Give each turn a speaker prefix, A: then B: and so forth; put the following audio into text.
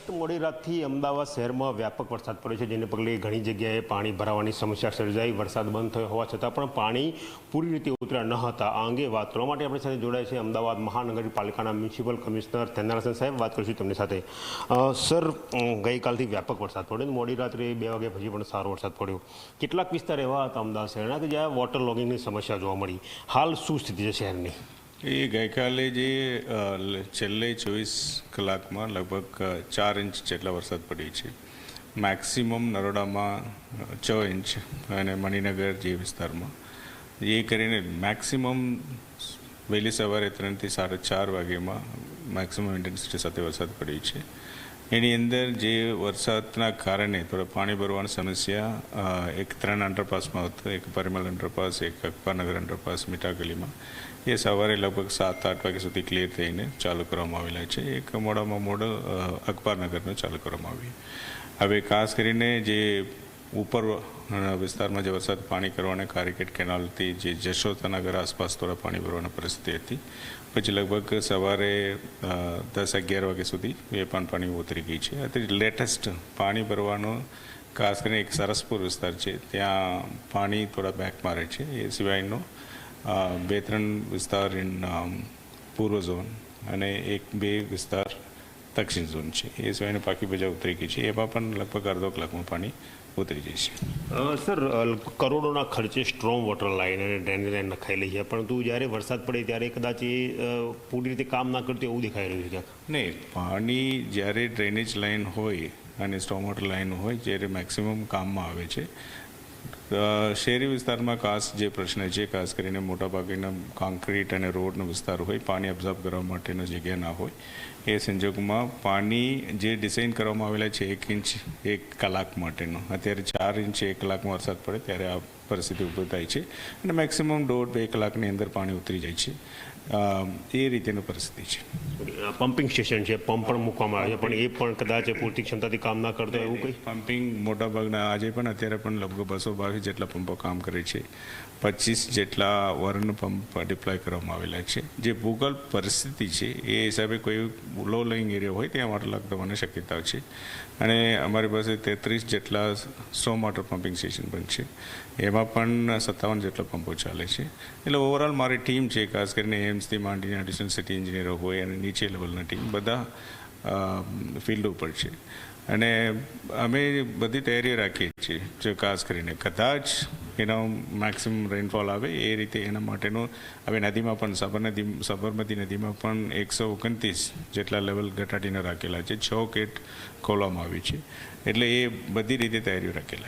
A: મોડી રાતથી અમદાવાદ શહેરમાં વ્યાપક વરસાદ પડ્યો છે, જેને પગલે ઘણી જગ્યાએ પાણી ભરાવાની સમસ્યા સર્જાઈ. વરસાદ બંધ થયો હોવા છતાં પણ પાણી પૂરી રીતે ઉતર્યા ન હતા. આ અંગે વાત કરવા માટે આપણી સાથે જોડાય છે અમદાવાદ મહાનગરપાલિકાના મ્યુનિસિપલ કમિશનર થેન્નારાસન સાહેબ. વાત કરીશું તેમની સાથે. સર, ગઈકાલથી વ્યાપક વરસાદ પડ્યો, મોડી રાત્રે 2 વાગ્યા પછી પણ સારો વરસાદ પડ્યો. કેટલાક વિસ્તાર એવા હતા અમદાવાદ શહેરના કે જ્યાં વોટર લોગિંગની સમસ્યા જોવા મળી. હાલ શું સ્થિતિ છે શહેરની?
B: એ ગઈકાલે જે છેલ્લે 24 કલાકમાં લગભગ 4 ઇંચ જેટલા વરસાદ પડી છે. મેક્સિમમ નરોડામાં 6 ઇંચ અને મણિનગર જે વિસ્તારમાં, એ કરીને મેક્સિમમ વહેલી સવારે 3 થી 4:30 વાગ્યામાં મેક્સિમમ ઇન્ટેન્સિટી સાથે વરસાદ પડી છે. એની અંદર જે વરસાદના કારણે થોડા પાણી ભરવાની સમસ્યા એક 3 અંડરપાસમાં હતો, એક પરિમલ અંડરપાસ, એક અકબરનગર અંડરપાસ મીઠા ગલીમાં. એ સવારે લગભગ 7-8 વાગ્યા સુધી ક્લિયર થઈને ચાલુ કરવામાં આવેલા છે. એક મોડામાં મોડો અકબરનગરનો ચાલુ કરવામાં આવ્યું. હવે ખાસ કરીને જે ઉપર વિસ્તારમાં જે વરસાદ પાણી કરવાને કારીકેટ કેનાલથી જે જશોદાનગર આસપાસ થોડા પાણી ભરવાની પરિસ્થિતિ હતી. પછી લગભગ સવારે 10-11 વાગ્યા સુધી એ પણ પાણી ઉતરી ગઈ છે. અત્યારે લેટેસ્ટ પાણી ભરવાનો ખાસ કરીને એક સરસપુર વિસ્તાર છે, ત્યાં પાણી થોડા બેક મારે છે. એ સિવાયનો 2-3 વિસ્તાર ઇન પૂર્વ ઝોન અને 1-2 વિસ્તાર દક્ષિણ ઝોન છે. એ સિવાયની પાકી બજાર ઉતરી ગઈ છે. એમાં પણ લગભગ અડધો કલાકમાં પાણી ઉતરી જશે.
A: સર, કરોડોના ખર્ચે સ્ટ્રોંગ વોટર લાઇન અને ડ્રેનેજ લાઇન નખાયેલી છે, પરંતુ જ્યારે વરસાદ પડે ત્યારે કદાચ એ પૂરી રીતે કામ ના કરતું એવું દેખાઈ રહ્યું છે ક્યાંક.
B: નહીં, પાણી જ્યારે ડ્રેનેજ લાઇન હોય અને સ્ટ્રોંગ વોટર લાઇન હોય જ્યારે મેક્સિમમ કામમાં આવે છે. શહેરી વિસ્તારમાં ખાસ જે પ્રશ્ન છે, ખાસ કરીને મોટાભાગના કોન્ક્રીટ અને રોડનો વિસ્તાર હોય, પાણી એબ્ઝોર્બ કરવા માટેનો જગ્યા ના હોય. એ સંજોગોમાં પાણી જે ડિઝાઇન કરવામાં આવેલા છે 1 ઇંચ 1 કલાક માટેનો, અત્યારે 4 ઇંચ 1 કલાકમાં વરસાદ પડે ત્યારે આ પરિસ્થિતિ ઊભી થાય છે અને મેક્સિમમ 1.5-2 કલાકની અંદર પાણી ઉતરી જાય છે. એ રીતેની પરિસ્થિતિ છે.
A: પમ્પિંગ સ્ટેશન છે, પંપ પણ મૂકવામાં આવે છે, પણ એ પણ કદાચ પૂરતી ક્ષમતાથી કામ ના કરતો એવું કંઈ?
B: પમ્પિંગ મોટાભાગના આજે પણ અત્યારે પણ લગભગ 222 જેટલા પંપો કામ કરે છે. 25 જેટલા વરન પંપ ડિપ્લોય કરવામાં આવેલા છે. જે ભૂગોળ પરિસ્થિતિ છે એ હિસાબે કોઈ લો લોઈંગ એરિયા હોય ત્યાં માટે લાગવાની શક્યતા છે. અને અમારી પાસે 33 જેટલા સ્ટ્રોમ વોટર પમ્પિંગ સ્ટેશન પણ છે. એમાં પણ 57 જેટલા પંપો ચાલે છે. એટલે ઓવરઓલ મારી ટીમ છે, ખાસ કરીને એમ્સથી માંડીને એડિશનલ સિટી એન્જિનિયરો હોય અને નીચે લેવલના ટીમ બધા ફિલ્ડ ઉપર છે. અને અમે બધી તૈયારીઓ રાખીએ છીએ. જો ખાસ કરીને કદાચ એનો મેક્સિમમ રેનફોલ આવે એ રીતે એના માટેનો હવે નદીમાં પણ સાબરમતી નદીમાં પણ 129 જેટલા લેવલ ઘટાડીને રાખેલા છે. 6 ગેટ ખોલવામાં આવી છે. એટલે એ બધી રીતે તૈયારીઓ રાખેલા છે.